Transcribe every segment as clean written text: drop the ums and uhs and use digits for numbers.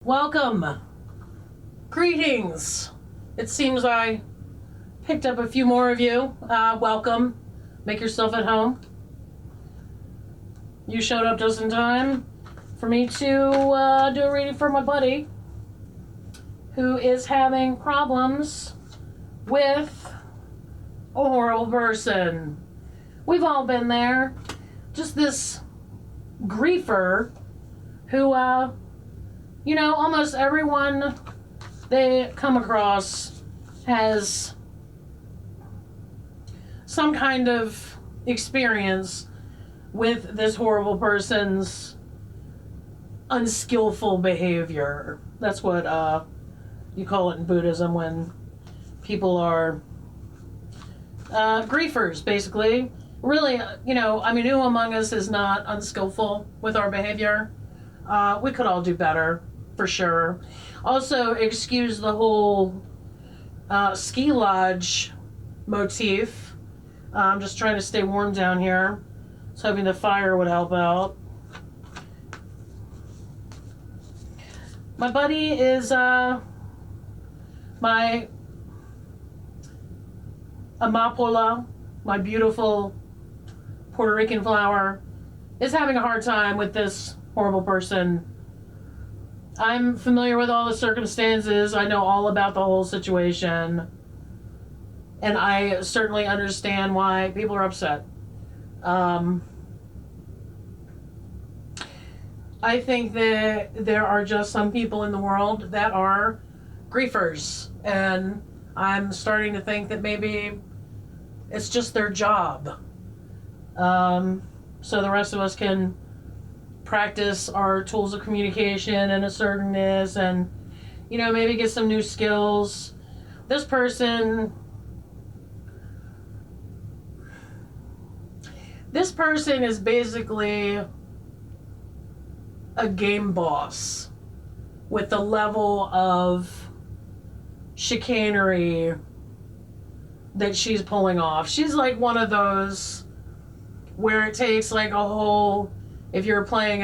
Welcome. Greetings. It seems I picked up a few more of you. Welcome. Make yourself at home. You showed up just in time for me to do a reading for my buddy who is having problems with a horrible person. We've all been there. Just this griefer who, almost everyone they come across has some kind of experience with this horrible person's unskillful behavior. That's what you call it in Buddhism when people are griefers, basically. Really, who among us is not unskillful with our behavior? We could all do better, for sure. Also, excuse the whole ski lodge motif. I'm just trying to stay warm down here. I was hoping the fire would help out. My buddy is my amapola, my beautiful Puerto Rican flower, is having a hard time with this horrible person. I'm familiar with all the circumstances. I know all about the whole situation. And I certainly understand why people are upset. I think that there are just some people in the world that are griefers. And I'm starting to think that maybe it's just their job. So the rest of us can practice our tools of communication and assertiveness and, maybe get some new skills. This person is basically a game boss with the level of chicanery that she's pulling off. She's like one of those where it takes like a whole, if you're playing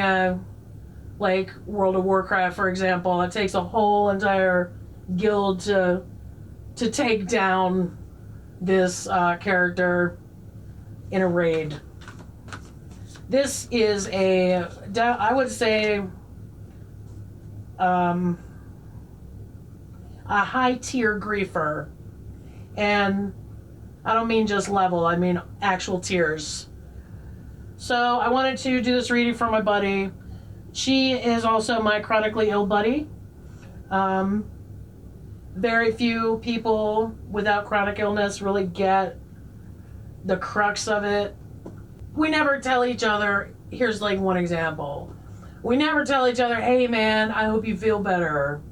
like World of Warcraft, for example, it takes a whole entire guild to take down this character in a raid. This is I would say, a high tier griefer. And I don't mean just level, I mean actual tiers. So I wanted to do this reading for my buddy. She is also my chronically ill buddy. Very few people without chronic illness really get the crux of it. We never tell each other, here's like one example. We never tell each other, hey man, I hope you feel better.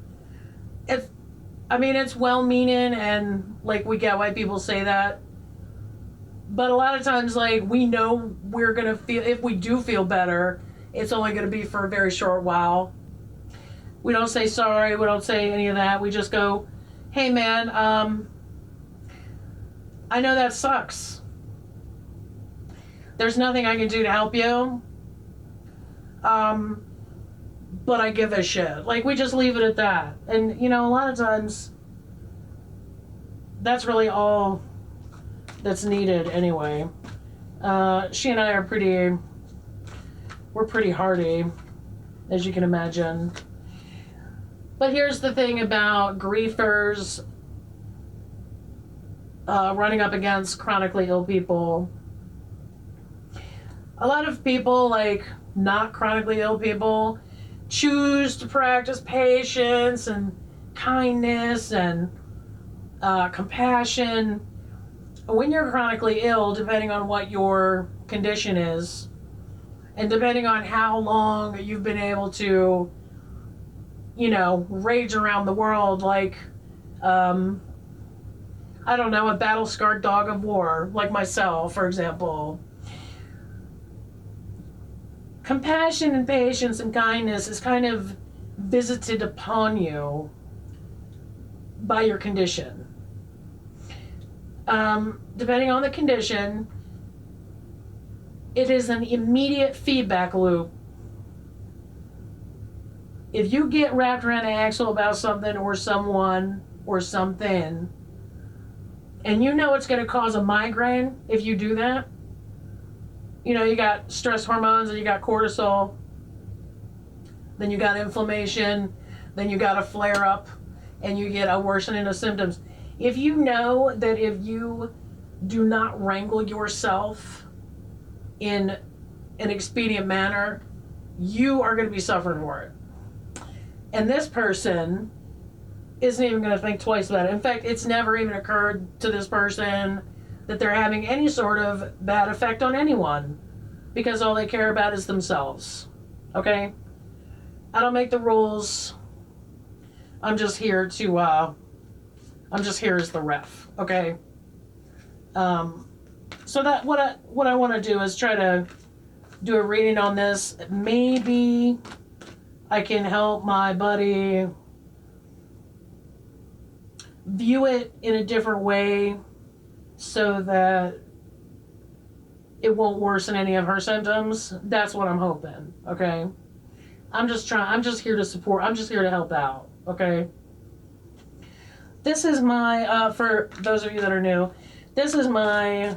It's well-meaning and like we get why people say that. But a lot of times, like, we know we're going to feel, if we do feel better, it's only going to be for a very short while. We don't say sorry. We don't say any of that. We just go, hey, man, I know that sucks. There's nothing I can do to help you. But I give a shit. Like, we just leave it at that. And, a lot of times, that's really all that's needed anyway. She and I are pretty hardy, as you can imagine. But here's the thing about griefers running up against chronically ill people. A lot of people, like not chronically ill people, choose to practice patience and kindness and compassion. When you're chronically ill, depending on what your condition is, and depending on how long you've been able to, rage around the world like, a battle-scarred dog of war, like myself, for example. Compassion and patience and kindness is kind of visited upon you by your condition. Depending on the condition, it is an immediate feedback loop if you get wrapped around the axle about something or someone or something, and you know it's going to cause a migraine if you do that, you know, you got stress hormones and you got cortisol, then you got inflammation, then you got a flare up, and you get a worsening of symptoms. If you know that if you do not wrangle yourself in an expedient manner, you are going to be suffering for it. And this person isn't even going to think twice about it. In fact, it's never even occurred to this person that they're having any sort of bad effect on anyone, because all they care about is themselves. Okay? I don't make the rules. I'm just here to, I'm just here as the ref. Okay? So that, what I want to do is try to do a reading on this. Maybe I can help my buddy view it in a different way so that it won't worsen any of her symptoms. That's what I'm hoping. Okay? I'm just here to support. I'm just here to help out. Okay? This is my, for those of you that are new, this is my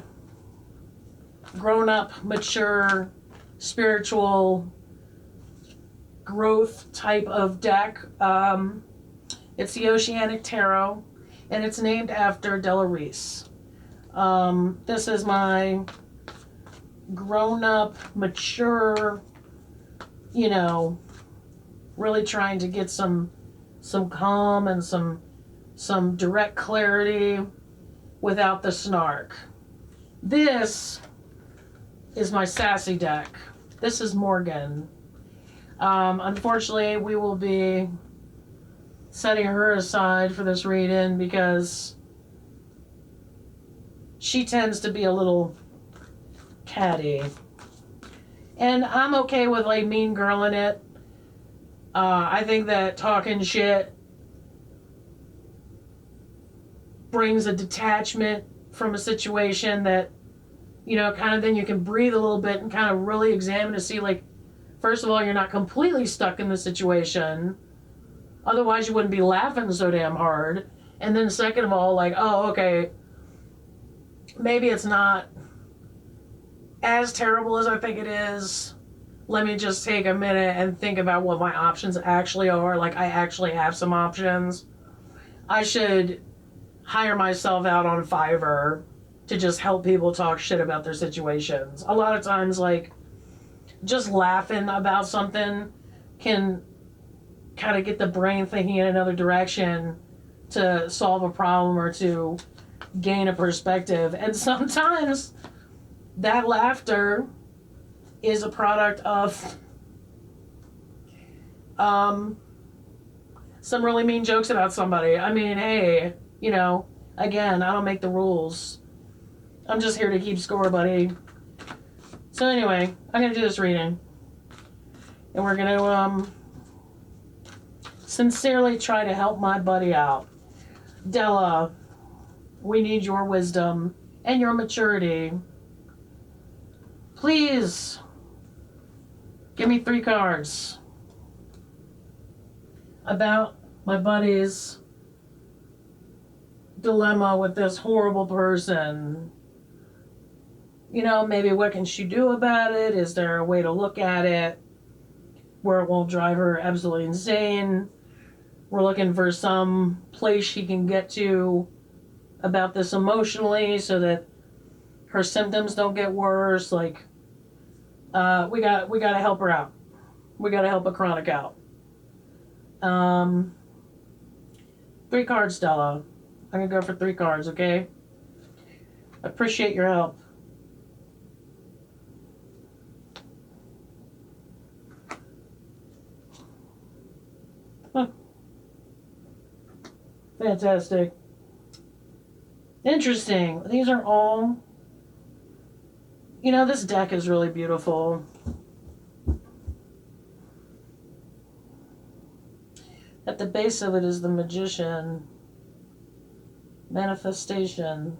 grown-up, mature, spiritual growth type of deck. It's the Oceanic Tarot, and it's named after Della. This is my grown-up, mature, you know, really trying to get some calm and some direct clarity without the snark. This is my sassy deck. This is Morgan. Unfortunately, we will be setting her aside for this reading because she tends to be a little catty. And I'm okay with like mean girl in it. I think that talking shit brings a detachment from a situation that, you know, kind of then you can breathe a little bit and kind of really examine to see, like, first of all, you're not completely stuck in the situation. Otherwise, you wouldn't be laughing so damn hard. And then second of all, like, oh, okay, maybe it's not as terrible as I think it is. Let me just take a minute and think about what my options actually are. Like, I actually have some options. I should hire myself out on Fiverr to just help people talk shit about their situations. A lot of times, like, just laughing about something can kind of get the brain thinking in another direction to solve a problem or to gain a perspective. And sometimes that laughter is a product of some really mean jokes about somebody. I mean, hey, you know, again, I don't make the rules. I'm just here to keep score, buddy. So anyway, I'm going to do this reading. And we're going to sincerely try to help my buddy out. Della, we need your wisdom and your maturity. Please, give me 3 cards about my buddy's dilemma with this horrible person. You know, maybe what can she do about it? Is there a way to look at it where it won't drive her absolutely insane? We're looking for some place she can get to about this emotionally so that her symptoms don't get worse. Like, we got to help her out. We got to help a chronic out. 3 cards, Stella. I'm going to go for 3 cards, okay? Appreciate your help. Huh. Fantastic. Interesting. These are all... You know, this deck is really beautiful. At the base of it is the Magician. Manifestation.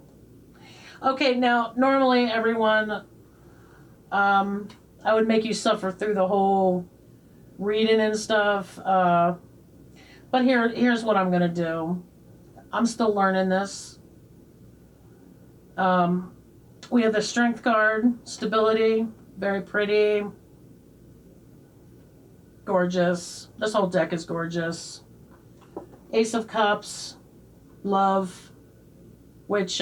Okay, now, normally everyone, I would make you suffer through the whole reading and stuff. But here's what I'm gonna do. I'm still learning this. We have the Strength card, Stability, very pretty, gorgeous. This whole deck is gorgeous. Ace of Cups, Love, which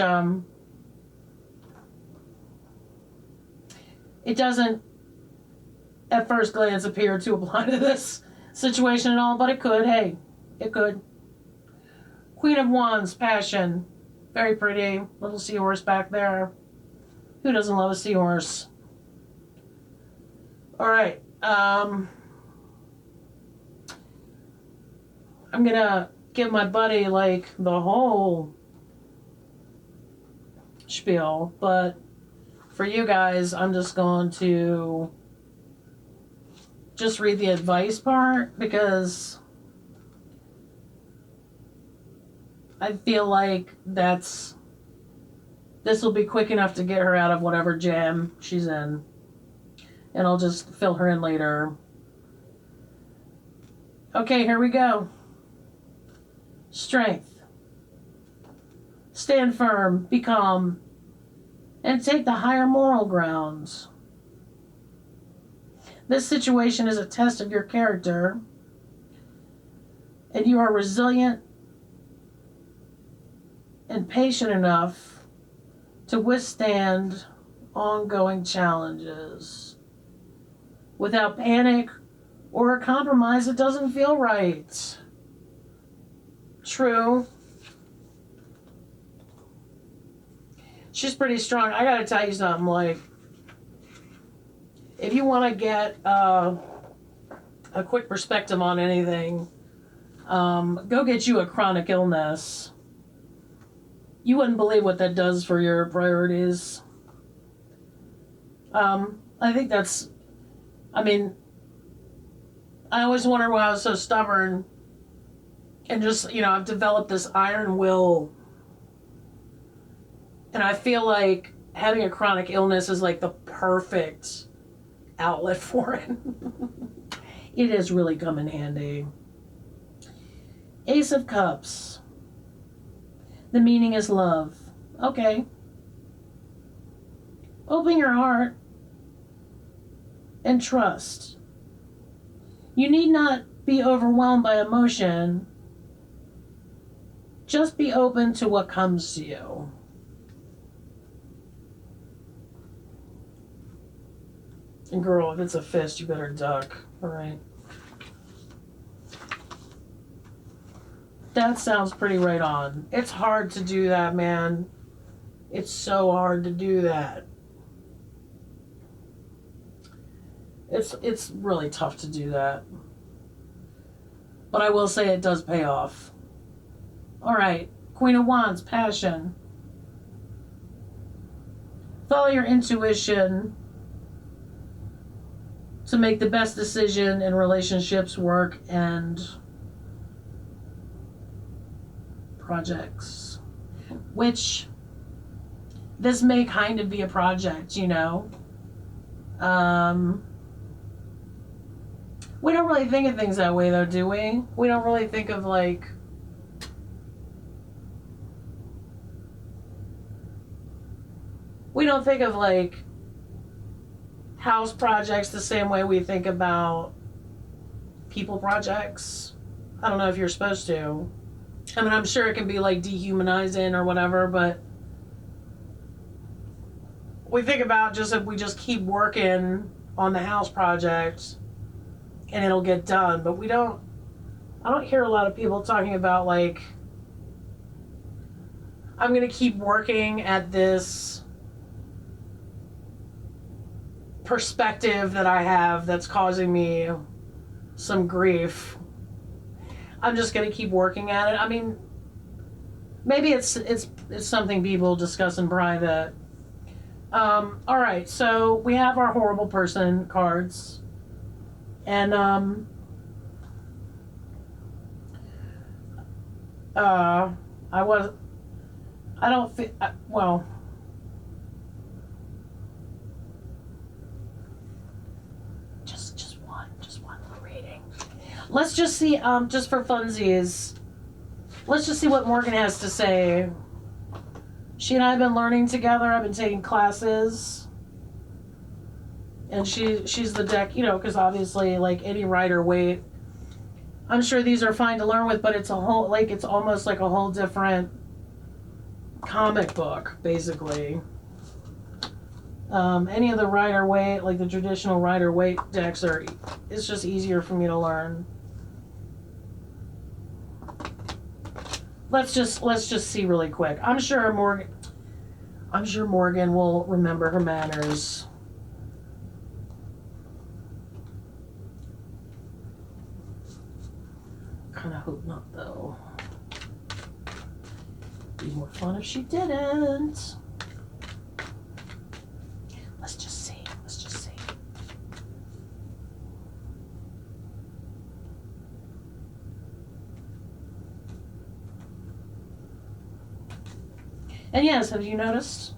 it doesn't at first glance appear to apply to this situation at all, but it could. Hey, it could. Queen of Wands, Passion, very pretty. Little seahorse back there. Who doesn't love a seahorse? All right. I'm gonna give my buddy like the whole spiel, but for you guys, I'm just going to just read the advice part because I feel like this will be quick enough to get her out of whatever jam she's in. And I'll just fill her in later. Okay, here we go. Strength. Stand firm, be calm, and take the higher moral grounds. This situation is a test of your character, and you are resilient and patient enough to withstand ongoing challenges. Without panic or a compromise, it doesn't feel right. True. She's pretty strong. I gotta tell you something, like, if you want to get a quick perspective on anything, go get you a chronic illness. You wouldn't believe what that does for your priorities. I think that's, I mean, I always wonder why I was so stubborn and just, I've developed this iron will. And I feel like having a chronic illness is like the perfect outlet for it. It has really come in handy. Ace of Cups. The meaning is love. Okay. Open your heart and trust. You need not be overwhelmed by emotion. Just be open to what comes to you. And girl, if it's a fist, you better duck. All right. That sounds pretty right on. It's hard to do that, man. It's so hard to do that. It's really tough to do that. But I will say it does pay off. All right. Queen of Wands, Passion. Follow your intuition to make the best decision in relationships, work, and projects. Which, this may kind of be a project, We don't really think of things that way, though, do we? We don't really think of, like, house projects the same way we think about people projects. I don't know if you're supposed to. I mean, I'm sure it can be like dehumanizing or whatever, but we think about just if we just keep working on the house project and it'll get done. But I don't hear a lot of people talking about, like, I'm going to keep working at this perspective that I have that's causing me some grief. I'm just going to keep working at it. I mean, maybe it's something people discuss in private. All right, so we have our horrible person cards, and just one little reading. Let's just see, just for funsies, let's just see what Morgan has to say. She and I have been learning together. I've been taking classes. And she's the deck, you know, because obviously, like any Rider-Waite, I'm sure these are fine to learn with, but it's a whole, like, it's almost like a whole different comic book, basically. Any of the Rider-Waite, like the traditional Rider-Waite decks it's just easier for me to learn. Let's just see really quick. I'm sure Morgan will remember her manners. Kind of hope not, though. Be more fun if she didn't. Let's just see. Let's just see. And yes, have you noticed?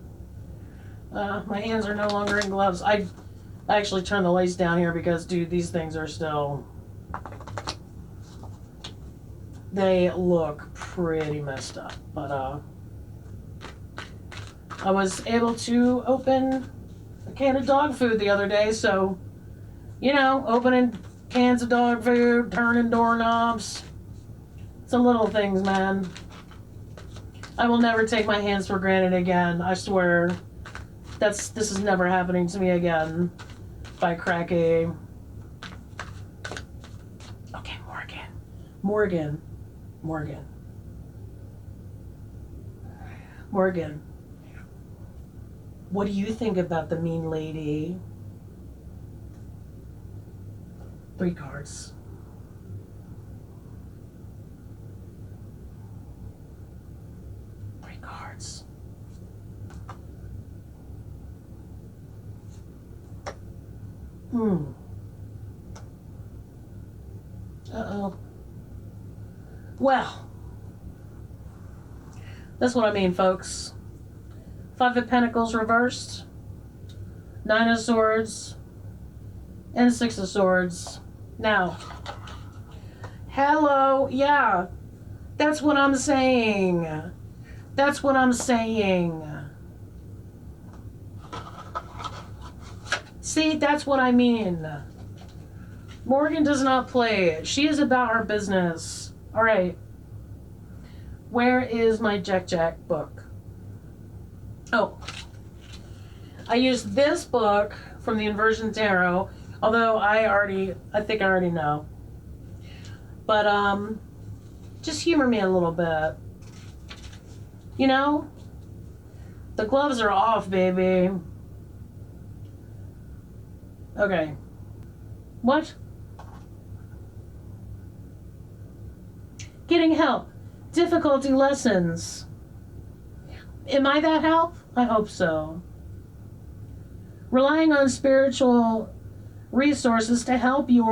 My hands are no longer in gloves. I actually turned the lights down here because, dude, these things are still... They look pretty messed up, but I was able to open a can of dog food the other day, so, you know, opening cans of dog food, turning doorknobs, it's the little things, man. I will never take my hands for granted again, I swear. This is never happening to me again. By cracky. Okay, Morgan. What do you think about the mean lady? 3 cards. Uh-oh. Well, that's what I mean, folks. 5 of Pentacles reversed, 9 of Swords, and 6 of Swords. Now, hello, yeah, that's what I'm saying. That's what I'm saying. See, that's what I mean. Morgan does not play. She is about her business. All right. Where is my Jack book? Oh. I used this book from the Inversion Tarot, although I think I already know. But, just humor me a little bit. You know? The gloves are off, baby. Okay. What? Getting help. Difficulty lessons. Am I that help? I hope so. Relying on spiritual resources to help you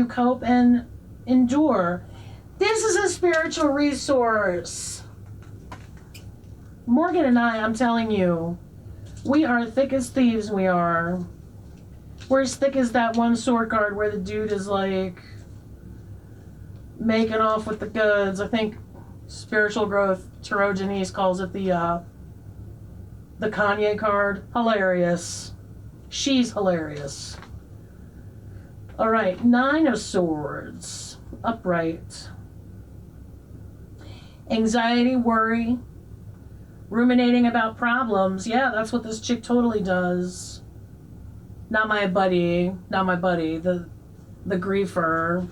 cope and endure. This is a spiritual resource. Morgan and I, I'm telling you, we are thick as thieves, we are. We're as thick as that one sword card where the dude is like making off with the goods. I think Spiritual Growth Tarot Janice calls it the Kanye card. Hilarious. She's hilarious. All right, 9 of Swords, upright. Anxiety, worry, ruminating about problems. Yeah, that's what this chick totally does. Not my buddy, the griefer.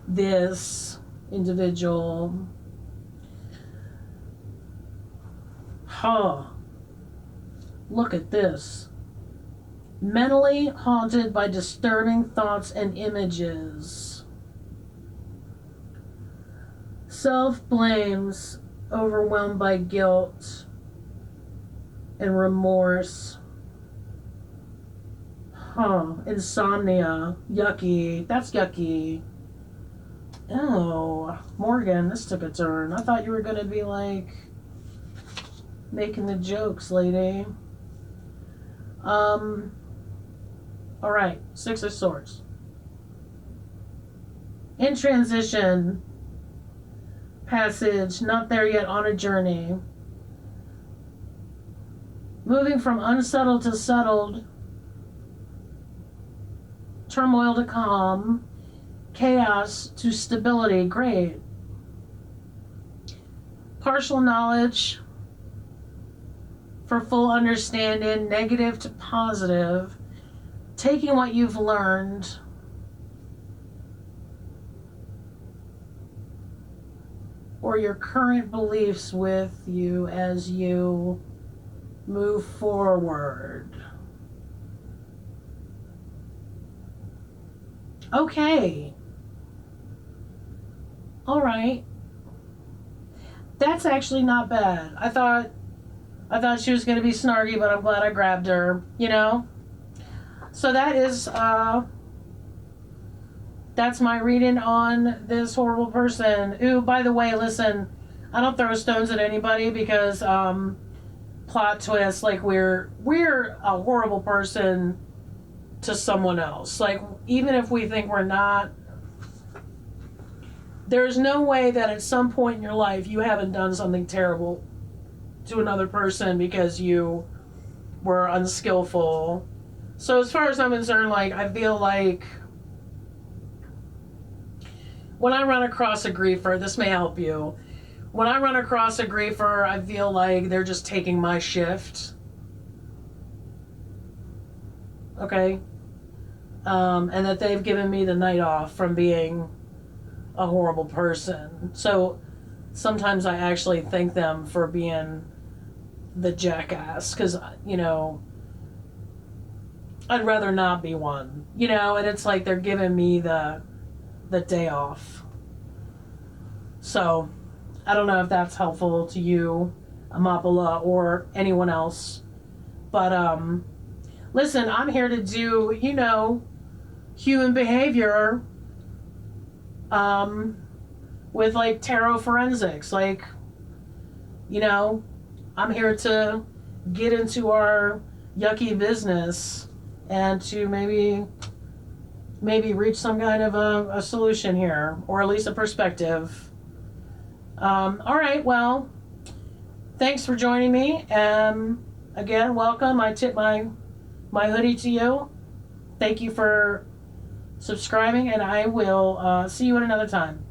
This individual. Huh. Look at this. Mentally haunted by disturbing thoughts and images. Self-blames, overwhelmed by guilt and remorse. Huh. Insomnia. Yucky. That's yucky. Oh, Morgan, this took a turn. I thought you were going to be like making the jokes, lady. All right, 6 of Swords. in transition, passage, not there yet, on a journey. Moving from unsettled to settled, turmoil to calm, chaos to stability. Great. Partial knowledge for full understanding, negative to positive, taking what you've learned or your current beliefs with you as you move forward. Okay. All right. That's actually not bad. I thought she was going to be snarky, but I'm glad I grabbed her, you know? So that is that's my reading on this horrible person. Ooh, by the way, listen, I don't throw stones at anybody because plot twist, like we're a horrible person to someone else. Like, even if we think we're not, there's no way that at some point in your life you haven't done something terrible to another person because you were unskillful. So as far as I'm concerned, like, I feel like when I run across a griefer, this may help you. When I run across a griefer, I feel like they're just taking my shift. Okay? And that they've given me the night off from being a horrible person. So sometimes I actually thank them for being the jackass, because, you know, I'd rather not be one, you know, and it's like they're giving me the day off. So I don't know if that's helpful to you, Amapala, or anyone else, but listen, I'm here to do, you know, human behavior with, like, tarot forensics. Like, you know, I'm here to get into our yucky business and to maybe reach some kind of a solution here, or at least a perspective. All right, well, thanks for joining me. Again, welcome. I tip my hoodie to you. Thank you for subscribing, and I will see you at another time.